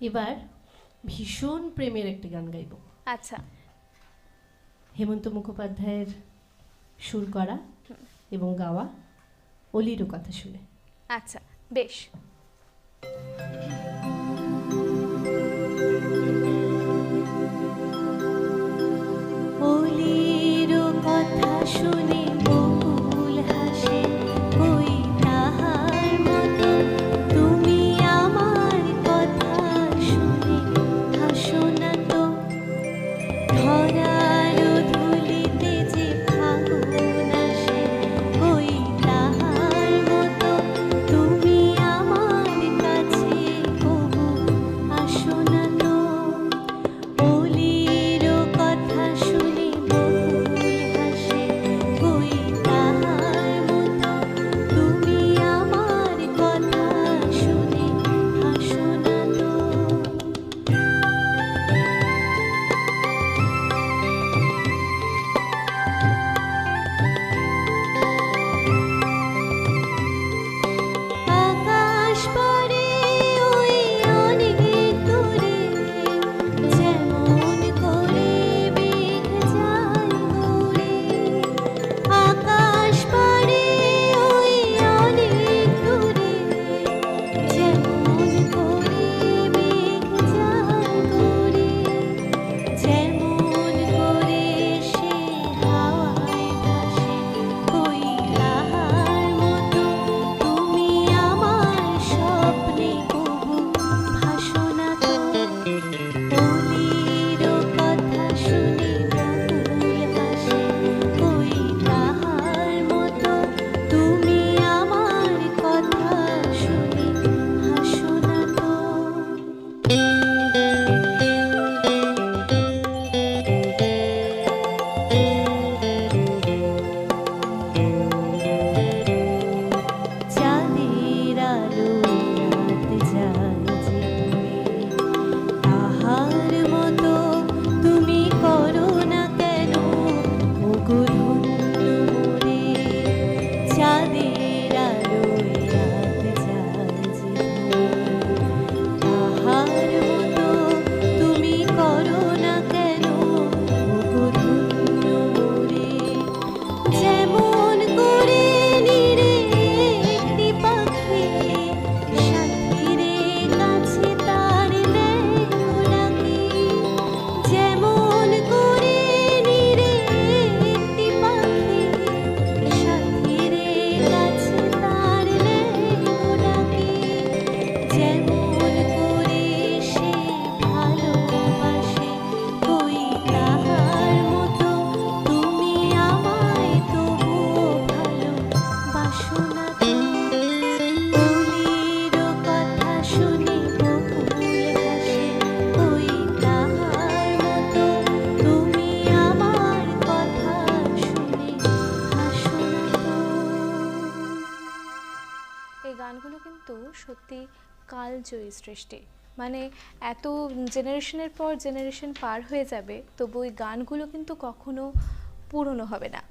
এবার ভীষণ প্রেমের একটি গান গাইব। আচ্ছা, হেমন্ত মুখোপাধ্যায়ের সুর করা এবং গাওয়া অলিরও কথা শুনে। আচ্ছা, বেশ। অলিরও কথা শুনে বকুল হাসে, কই তাহার মতো তুমি আমার কথা শুনে হাসো না তো। ধরার ধুলিতে যে ফাগুন আসে, কই তাহার মতো তুমি আমার কাছে কবু আসো না তো। অলিরও কথা শুনে বকুল হাসে, কই তাহার মতো তুমি আমার কথা শুনে হাসো না তো। আকাশ পারে ওই অনেক দূরে, যেমন করে মেঘ যায় উড়ে। আকাশ পারে ওই অনেক দূরে, যেমন করে মেঘ যায় উড়ে। যেমন করে সে হাওয়ায় ভাসে, কই তাহার মতো তুমি আমার স্বপ্নে কবু ভাসো না তো। অলিরও কথা শুনে বকুল হাসে, কই তাহার মতো তুমি আমার কথা শুনে হাসো না তো। চাঁদের আলো রাত যায় যে দূরে, তাহার মতো তুমি করো না কেন ওগো ধন্য মোরে। চাঁদের আলো রাত যায় যে দূরে, তাহার মতো তুমি করো না কেন ওগো ধন্য মোরে। যেমন করে নিরে একটি পাখি সাথীরে কাছে তার নেয় ডাকে। যেমন করে নিরে একটি পাখি সাথীরে কাছে তার নেয় ডাকে। যেমন করে সে ভালোবাসে, কই তাহার মতো তুমি আমায় তবুও ভালোবাসো না তো। অলিরও কথা শুনে বকুল হাসে, কই তাহার মতো তুমি আমার কথা শুনে হাসো না তো। এই গানগুলো কিন্তু সত্যি কালজয়ী সৃষ্টি। মানে এত জেনারেশনের পর জেনারেশন পার হয়ে যাবে, তবু ওই গানগুলো কিন্তু কখনো পুরনো হবে না।